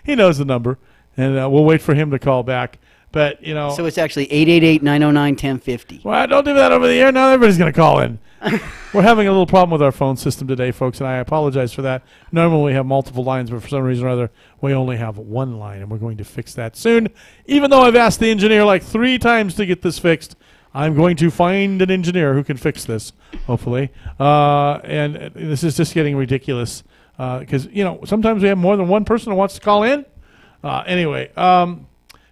He knows the number, and we'll wait for him to call back. But, you know. So it's actually 888-909-1050. Well, don't do that over the air. Now everybody's going to call in. We're having a little problem with our phone system today, folks, and I apologize for that. Normally we have multiple lines, but for some reason or other, we only have one line, and we're going to fix that soon. Even though I've asked the engineer like 3 times to get this fixed, I'm going to find an engineer who can fix this, hopefully. And this is just getting ridiculous because, you know, sometimes we have more than one person who wants to call in. Anyway,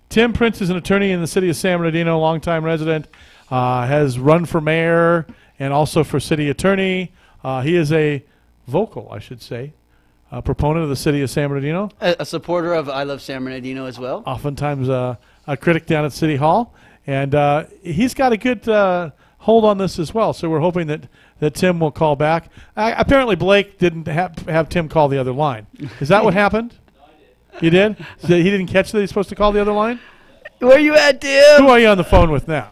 Tim Prince is an attorney in the city of San Bernardino, longtime resident, has run for mayor and also for city attorney. He is a vocal, I should say, proponent of the city of San Bernardino. A supporter of I Love San Bernardino as well. Oftentimes a critic down at City Hall. And he's got a good hold on this as well. So we're hoping that that Tim will call back. Apparently, Blake didn't have Tim call the other line. Is that what happened? No, I did. You did? So he didn't catch that he's supposed to call the other line? Where you at, Tim? Who are you on the phone with now?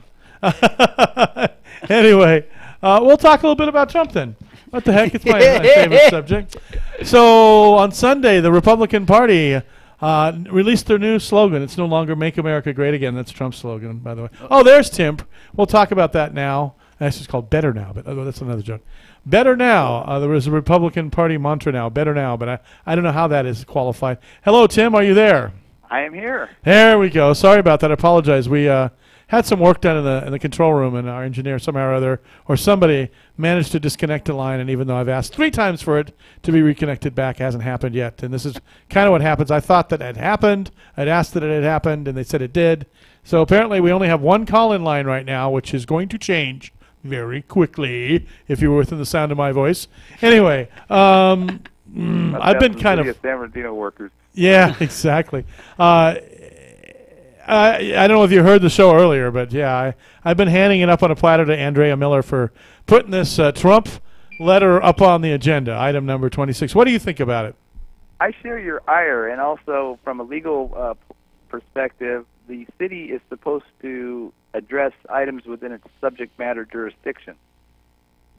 Anyway, we'll talk a little bit about Trump then. What the heck? It's my favorite subject. So on Sunday, the Republican Party released their new slogan. It's no longer "Make America Great Again." That's Trump's slogan, by the way. Oh, there's Tim. We'll talk about that now. That's just called "Better Now," but that's another joke. Better now. There was a Republican Party mantra now. Better now, but I don't know how that is qualified. Hello, Tim. Are you there? I am here. There we go. Sorry about that. I apologize. We had some work done in the control room, and our engineer somehow or other, or somebody, managed to disconnect the line. And even though I've asked 3 times for it to be reconnected back, it hasn't happened yet. And this is kind of what happens. I thought that it had happened. I'd asked that it had happened, and they said it did. So apparently we only have one call-in line right now, which is going to change very quickly if you were within the sound of my voice. Anyway, I've been kind of... San Bernardino workers. Yeah, exactly. I don't know if you heard the show earlier, but yeah, I've been handing it up on a platter to Andrea Miller for putting this Trump letter up on the agenda, item number 26. What do you think about it? I share your ire, and also from a legal perspective, the city is supposed to address items within its subject matter jurisdiction.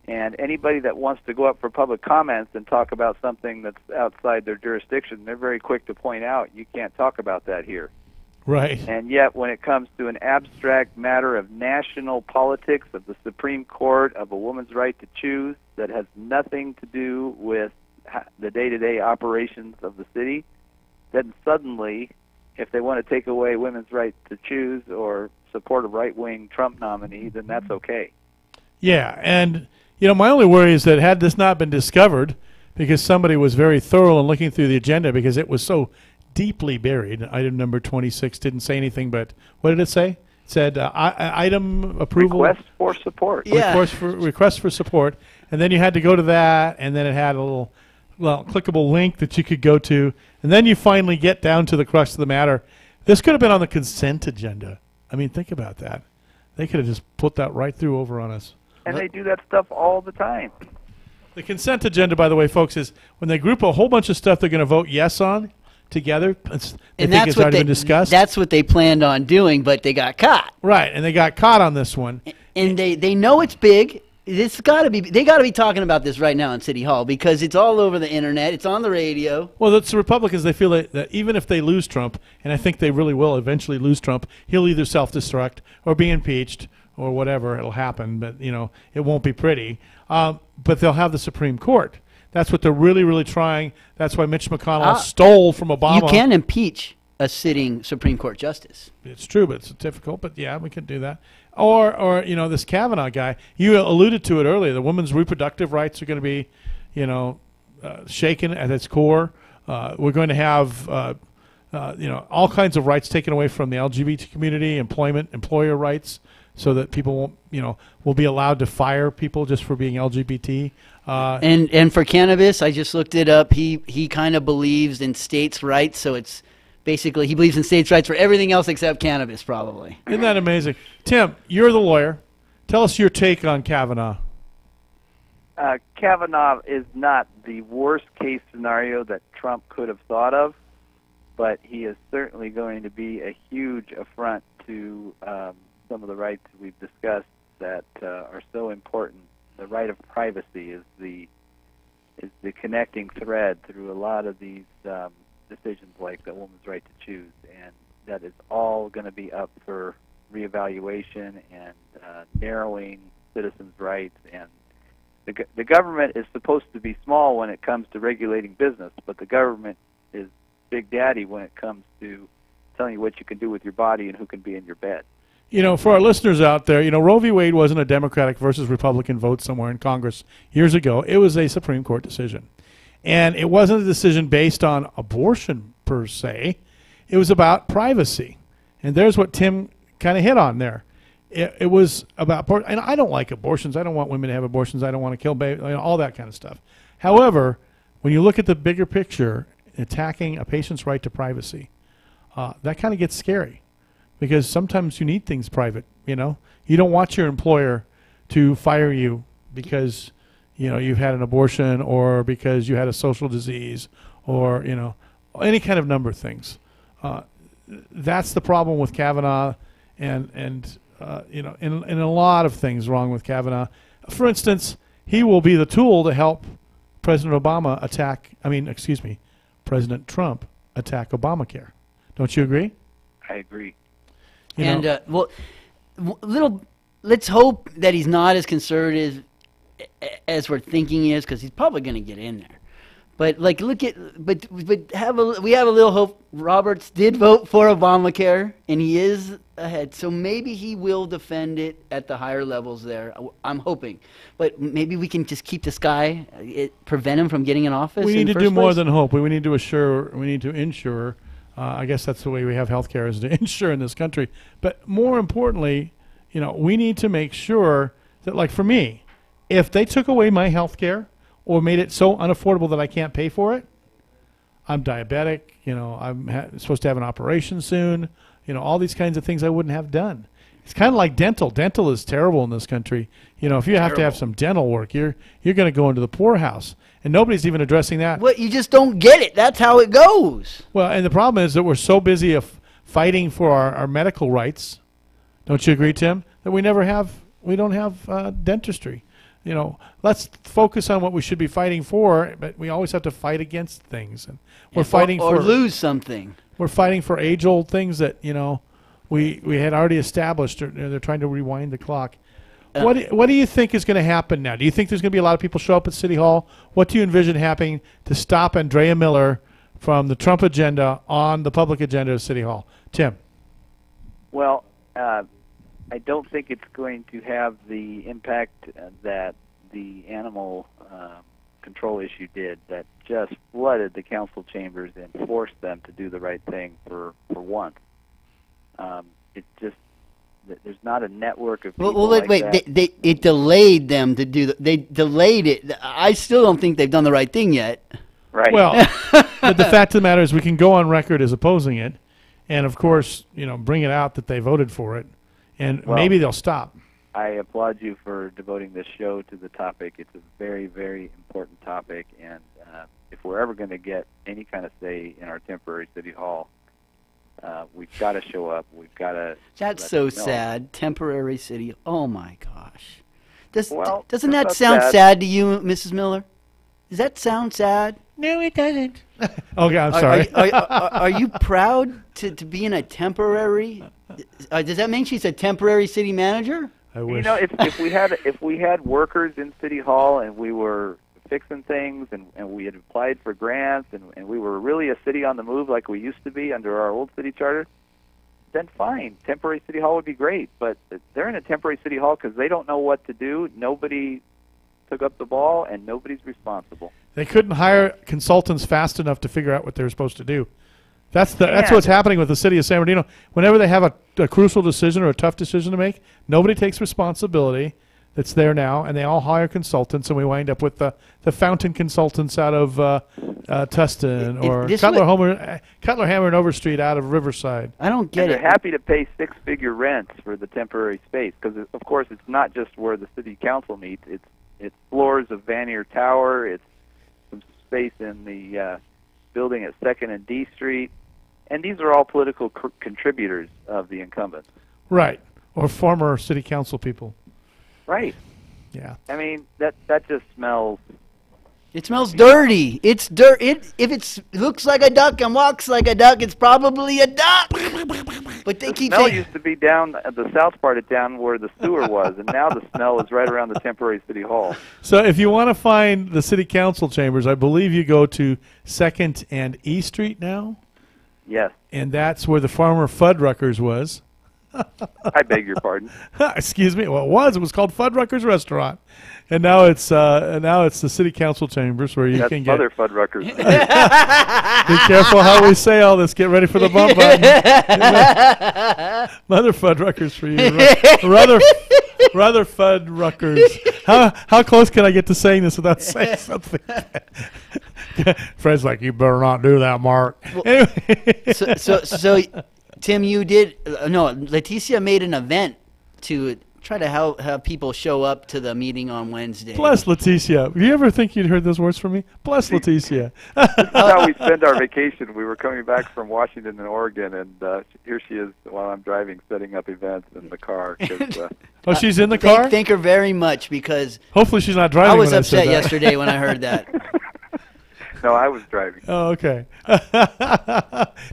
And anybody that wants to go up for public comments and talk about something that's outside their jurisdiction, they're very quick to point out, you can't talk about that here. Right. And yet, when it comes to an abstract matter of national politics, of the Supreme Court, of a woman's right to choose, that has nothing to do with the day-to-day operations of the city, then suddenly, if they want to take away women's right to choose or support a right-wing Trump nominee, then that's okay. Yeah, and my only worry is that had this not been discovered, because somebody was very thorough in looking through the agenda, because it was so deeply buried. Item number 26 didn't say anything, but what did it say? It said item approval. Request for support. Yeah. Request for support. And then you had to go to that, and then it had a little clickable link that you could go to. And then you finally get down to the crux of the matter. This could have been on the consent agenda. I mean, think about that. They could have just put that right through over on us. And they do that stuff all the time. The consent agenda, by the way, folks, is when they group a whole bunch of stuff they're going to vote yes on together. And that's what been discussed. That's what they planned on doing, but they got caught. Right, and they got caught on this one. And they know it's big. They got to be talking about this right now in City Hall because it's all over the internet. It's on the radio. Well, it's the Republicans. They feel that even if they lose Trump, and I think they really will eventually lose Trump, he'll either self-destruct or be impeached or whatever. It'll happen, but it won't be pretty. But they'll have the Supreme Court. That's what they're really, really trying. That's why Mitch McConnell stole from Obama. You can impeach a sitting Supreme Court justice. It's true, but it's difficult. But yeah, we can do that. Or this Kavanaugh guy. You alluded to it earlier. The women's reproductive rights are going to be, shaken at its core. We're going to have, all kinds of rights taken away from the LGBT community, employer rights, so that people won't, will be allowed to fire people just for being LGBT. And for cannabis, I just looked it up. He kind of believes in states' rights, so it's basically he believes in states' rights for everything else except cannabis, probably. Isn't that amazing? Tim, you're the lawyer. Tell us your take on Kavanaugh. Kavanaugh is not the worst-case scenario that Trump could have thought of, but he is certainly going to be a huge affront to some of the rights we've discussed that are so important. The right of privacy is the connecting thread through a lot of these decisions like the woman's right to choose, and that is all going to be up for reevaluation and narrowing citizens' rights. And the government is supposed to be small when it comes to regulating business, but the government is Big Daddy when it comes to telling you what you can do with your body and who can be in your bed. For our listeners out there, Roe v. Wade wasn't a Democratic versus Republican vote somewhere in Congress years ago. It was a Supreme Court decision. And it wasn't a decision based on abortion per se. It was about privacy. And there's what Tim kind of hit on there. It was about, and I don't like abortions. I don't want women to have abortions. I don't want to kill babies, all that kind of stuff. However, when you look at the bigger picture, attacking a patient's right to privacy, that kind of gets scary. Because sometimes you need things private, You don't want your employer to fire you because you've had an abortion, or because you had a social disease, or any kind of number of things. That's the problem with Kavanaugh, and in a lot of things wrong with Kavanaugh. For instance, he will be the tool to help President Trump attack Obamacare. Don't you agree? I agree. Let's hope that he's not as conservative as we're thinking he is, because he's probably going to get in there. But we have a little hope. Roberts did vote for Obamacare, and he is ahead. So maybe he will defend it at the higher levels there. I'm hoping, but maybe we can just keep this guy, prevent him from getting in office. We need to do more than hope. We need to ensure. I guess that's the way we have healthcare, is to insure in this country. But more importantly, we need to make sure that, like for me, if they took away my healthcare or made it so unaffordable that I can't pay for it, I'm diabetic, I'm supposed to have an operation soon, all these kinds of things I wouldn't have done. It's kind of like dental. Dental is terrible in this country. If you have to have some dental work, you're going to go into the poorhouse. And nobody's even addressing that. Well, you just don't get it. That's how it goes. Well, and the problem is that we're so busy fighting for our medical rights. Don't you agree, Tim? That we don't have dentistry. Let's focus on what we should be fighting for, but we always have to fight against things. And we're fighting or lose something. We're fighting for age-old things that, we had already established. They're trying to rewind the clock. What do you think is going to happen now? Do you think there's going to be a lot of people show up at City Hall? What do you envision happening to stop Andrea Miller from the Trump agenda on the public agenda of City Hall? Tim? Well, I don't think it's going to have the impact that the animal control issue did, that just flooded the council chambers and forced them to do the right thing for once. It's just that there's not a network of people it delayed them to do they delayed it. I still don't think they've done the right thing yet. Right. Well, but the fact of the matter is we can go on record as opposing it, and of course, bring it out that they voted for it, and maybe they'll stop. I applaud you for devoting this show to the topic. It's a very, very important topic, and if we're ever going to get any kind of say in our temporary City Hall, we've got to show up. We've got to. That's so sad. Temporary city. Oh my gosh. Doesn't that sound sad to you, Mrs. Miller? Does that sound sad? No, it doesn't. Okay, I'm sorry. Are you proud to be in a temporary? Does that mean she's a temporary city manager? I wish. If we had workers in City Hall and we were fixing things and we had applied for grants and we were really a city on the move like we used to be under our old city charter, then fine, temporary City Hall would be great. But they're in a temporary City Hall because they don't know what to do. Nobody took up the ball and nobody's responsible. They couldn't hire consultants fast enough to figure out what they were supposed to do. That's what's happening with the city of San Bernardino. Whenever they have a crucial decision or a tough decision to make, nobody takes responsibility. That's there now, and they all hire consultants, and we wind up with the fountain consultants out of Tustin, or Cutler Hammer and Overstreet out of Riverside. I don't get it. They're happy to pay six-figure rents for the temporary space because, of course, it's not just where the city council meets. It's floors of Vanier Tower. It's some space in the building at 2nd and D Street, and these are all political contributors of the incumbents. Right, or former city council people. Right. Yeah. I mean, that just smells. It smells dirty. It's dirt. If it looks like a duck and walks like a duck, it's probably a duck. But they keep saying. The smell used to be down the south part of town where the sewer was, and now the smell is right around the temporary City Hall. So if you want to find the city council chambers, I believe you go to 2nd and E Street now? Yes. And that's where the former Fuddruckers was. I beg your pardon. Excuse me. Well, it was called Fuddruckers Restaurant, and now it's the city council chambers where you can get other Fuddruckers. Be careful how we say all this. Get ready for the bump button. Mother Fuddruckers for you. Rather Fuddruckers. How close can I get to saying this without saying something? Fred's like, you better not do that, Mark. Well, anyway. So Tim, you did Leticia made an event to try to have people show up to the meeting on Wednesday. Bless Leticia. Do you ever think you'd heard those words from me? Bless Leticia. This is how we spend our vacation. We were coming back from Washington and Oregon, and here she is while I'm driving, setting up events in the car. Oh, she's in the car? Thank her very much, because hopefully she's not driving. I was when upset I said that. yesterday when I heard that. No, I was driving. Oh, okay.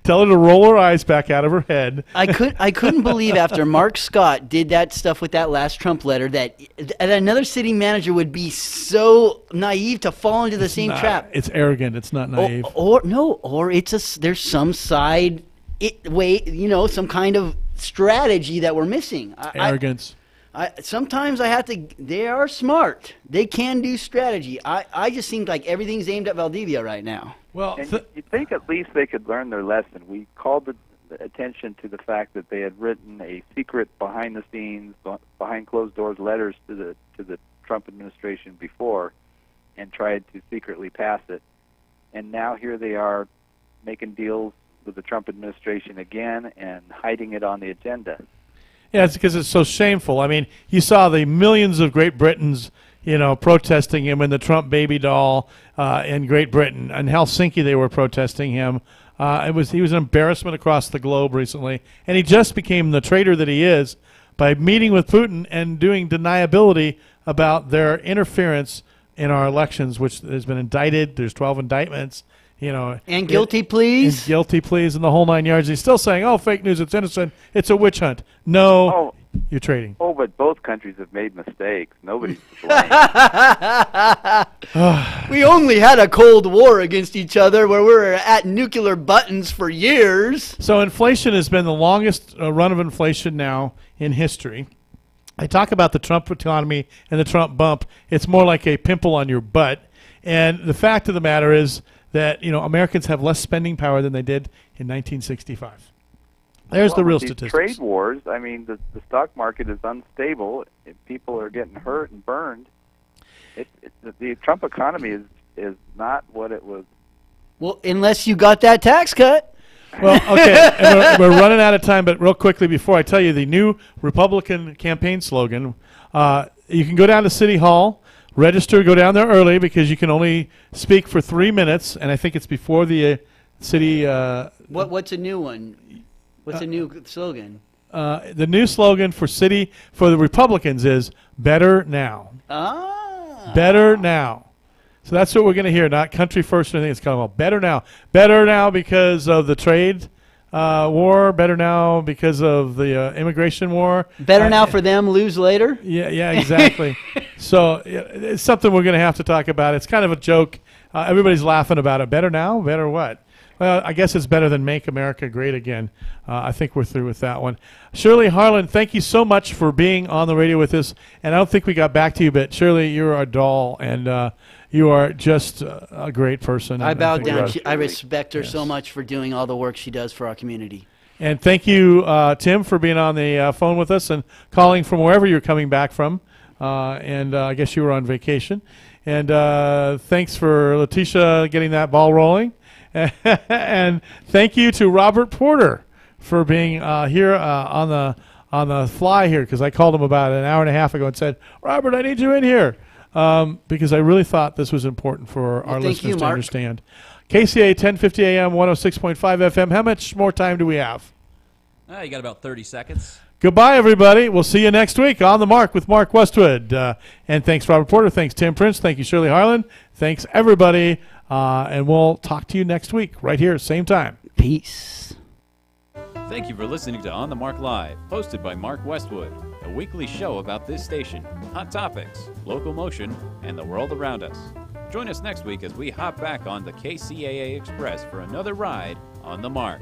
Tell her to roll her eyes back out of her head. I couldn't believe after Mark Scott did that stuff with that last Trump letter that another city manager would be so naive to fall into the same trap. It's arrogant. It's not naive. Or it's there's some side some kind of strategy that we're missing. Arrogance. Sometimes I have to. They are smart. They can do strategy. I just seem like everything's aimed at Valdivia right now. Well, you think at least they could learn their lesson. We called the attention to the fact that they had written a secret, behind the scenes, behind closed doors letters to the Trump administration before, and tried to secretly pass it. And now here they are, making deals with the Trump administration again and hiding it on the agenda. Yeah, it's because it's so shameful. I mean, you saw the millions of Great Britons, protesting him in the Trump baby doll in Great Britain. In Helsinki, they were protesting him. He was an embarrassment across the globe recently, and he just became the traitor that he is by meeting with Putin and doing deniability about their interference in our elections, which has been indicted. There's 12 indictments. And guilty pleas. And guilty pleas and the whole 9 yards. He's still saying, "Oh, fake news. It's innocent. It's a witch hunt." No, you're trading. Oh, but both countries have made mistakes. Nobody's to blame. We only had a Cold War against each other where we were at nuclear buttons for years. So inflation has been the longest run of inflation now in history. I talk about the Trump economy and the Trump bump. It's more like a pimple on your butt. And the fact of the matter is that Americans have less spending power than they did in 1965. There's the real statistics. Trade wars. I mean, the stock market is unstable. People are getting hurt and burned. The Trump economy is not what it was. Well, unless you got that tax cut. Well, okay, and we're running out of time, but real quickly before I tell you the new Republican campaign slogan, you can go down to City Hall. Register, go down there early because you can only speak for 3 minutes, and I think it's before the city. What's a new one? What's a new slogan? The new slogan for the Republicans is "Better Now." Better now. So that's what we're going to hear. Not country first or anything. It's called "Better Now." Better now because of the trade war. Better now because of the immigration war. Better now for them, lose later. Yeah, exactly. So it's something we're going to have to talk about. It's kind of a joke. Everybody's laughing about it. Better now? Better what? Well, I guess it's better than Make America Great Again. I think we're through with that one. Shirley Harlan, thank you so much for being on the radio with us. And I don't think we got back to you, but Shirley, you're a doll, and you are just a great person. I bow down. I respect her so much for doing all the work she does for our community. And thank you, Tim, for being on the phone with us and calling from wherever you're coming back from. And I guess you were on vacation. And thanks for Leticia getting that ball rolling. And thank you to Robert Porter for being here on the fly here, because I called him about an hour and a half ago and said, "Robert, I need you in here," because I really thought this was important for our listeners to understand. KCAA 1050 AM, 106.5 FM. How much more time do we have? You got about 30 seconds. Goodbye, everybody. We'll see you next week on The Mark with Mark Westwood. And thanks, Robert Porter. Thanks, Tim Prince. Thank you, Shirley Harlan. Thanks, everybody. And we'll talk to you next week right here, same time. Peace. Thank you for listening to On the Mark Live, hosted by Mark Westwood, a weekly show about this station, hot topics, local motion, and the world around us. Join us next week as we hop back on the KCAA Express for another ride on the Mark.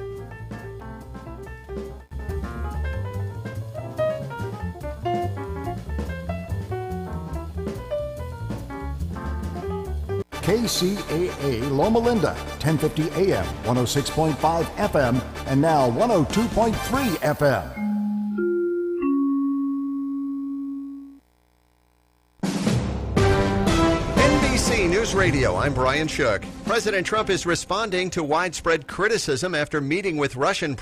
KCAA Loma Linda, 1050 AM, 106.5 FM, and now 102.3 FM. NBC News Radio, I'm Brian Shook. President Trump is responding to widespread criticism after meeting with Russian President